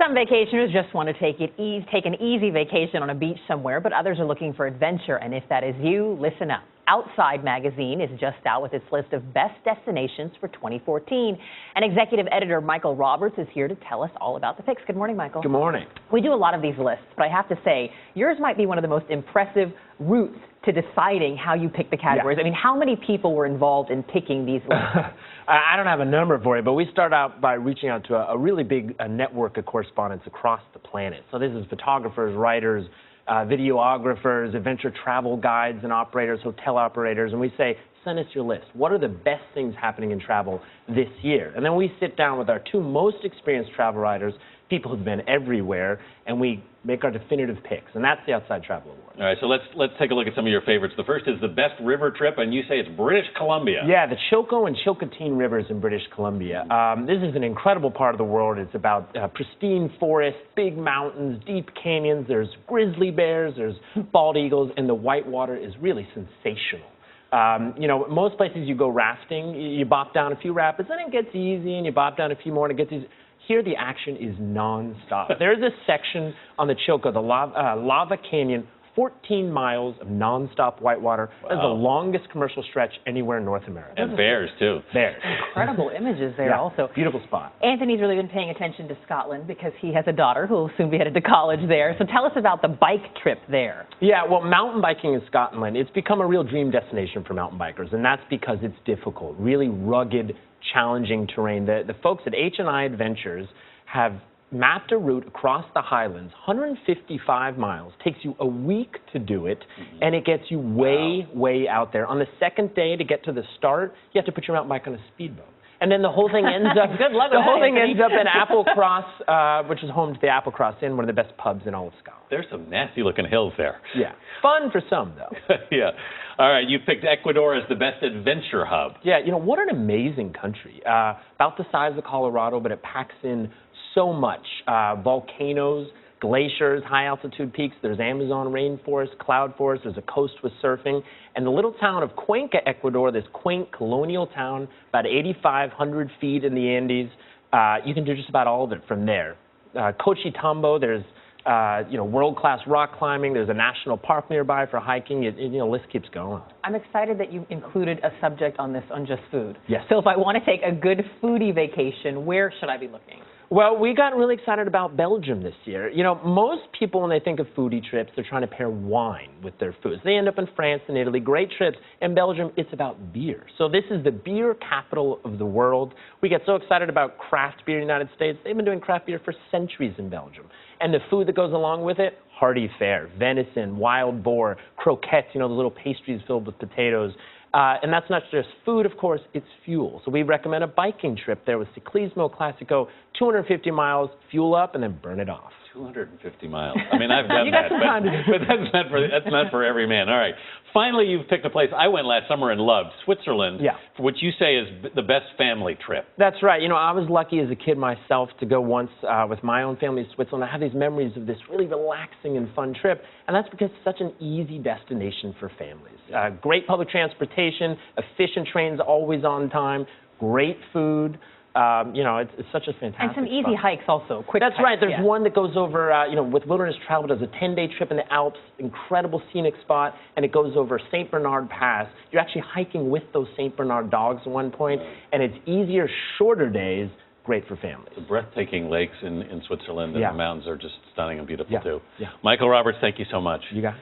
Some vacationers just want to take an easy vacation on a beach somewhere, but others are looking for adventure. And if that is you, listen up. Outside magazine is just out with its list of best destinations for 2014. And executive editor Michael Roberts is here to tell us all about the picks. Good morning, Michael. Good morning. We do a lot of these lists, but I have to say, yours might be one of the most impressive routes to deciding how you pick the categories. Yeah. I mean, how many people were involved in picking these lists? I don't have a number for you, but we start out by reaching out to a really big network of correspondents across the planet. So this is photographers, writers, videographers, adventure travel guides and operators, hotel operators, and we say, send us your list. What are the best things happening in travel this year? And then we sit down with our two most experienced travel writers, people who've been everywhere, and we make our definitive picks, and that's the Outside Travel Award. All right, so let's take a look at some of your favorites. The first is the best river trip, and you say it's British Columbia. Yeah, the Choco and Chilcotin rivers in British Columbia. This is an incredible part of the world. It's about pristine forests, big mountains, deep canyons. There's grizzly bears, there's bald eagles, and the white water is really sensational. You know, most places you go rafting, you bop down a few rapids, and it gets easy, and you bop down a few more, and it gets easy. Here, the action is non-stop. There's a section on the Choco, the Lava Canyon, 14 miles of non-stop whitewater. Wow. That's the longest commercial stretch anywhere in North America. And bears, too. Bears. Incredible images there also. Beautiful spot. Anthony's really been paying attention to Scotland because he has a daughter who will soon be headed to college there. So tell us about the bike trip there. Yeah, well, mountain biking in Scotland, it's become a real dream destination for mountain bikers, and that's because it's difficult, really rugged, challenging terrain. The folks at H&I Adventures have mapped a route across the Highlands, 155 miles, takes you a week to do it, and it gets you way out there. On the second day, to get to the start, you have to put your mountain bike on a speedboat. And then the whole thing ends up ends up in Applecross, which is home to the Applecross Inn, one of the best pubs in all of Scotland. There's some nasty-looking hills there. Yeah. Fun for some, though. Yeah. All right, you picked Ecuador as the best adventure hub. Yeah, you know, what an amazing country. About the size of Colorado, but it packs in so much. Volcanoes, glaciers, high-altitude peaks. There's Amazon rainforest, cloud forest. There's a coast with surfing. And the little town of Cuenca, Ecuador, this quaint colonial town, about 8,500 feet in the Andes. You can do just about all of it from there. Cochitambo, there's world-class rock climbing. There's a national park nearby for hiking. The list keeps going. I'm excited that you included a subject on this on just food. Yes. So if I want to take a good foodie vacation, where should I be looking? Well, we got really excited about Belgium this year. You know, most people, when they think of foodie trips, they're trying to pair wine with their foods. They end up in France and Italy. Great trips. In Belgium, it's about beer. So this is the beer capital of the world. We get so excited about craft beer in the United States. They've been doing craft beer for centuries in Belgium. And the food that goes along with it, hearty fare, venison, wild boar, croquettes, the little pastries filled with potatoes. And that's not just food, of course, it's fuel. So we recommend a biking trip there with Ciclismo Classico, 250 miles, fuel up, and then burn it off. 250 miles. I mean, I've done that, but that's not for every man. All right. Finally, you've picked a place I went last summer and loved, Switzerland, for what you say is the best family trip. That's right. I was lucky as a kid myself to go once with my own family to Switzerland. I have these memories of this really relaxing and fun trip, and that's because it's such an easy destination for families. Great public transportation, efficient trains always on time, great food. It's such a fantastic And some easy hikes also, quick That's hikes, right. There's one that goes over, with Wilderness Travel, does a 10-day trip in the Alps, incredible scenic spot, and it goes over St. Bernard Pass. You're actually hiking with those St. Bernard dogs at one point, and it's easier, shorter days, great for families. The breathtaking lakes in Switzerland and the mountains are just stunning and beautiful, too. Yeah. Michael Roberts, thank you so much. You got it.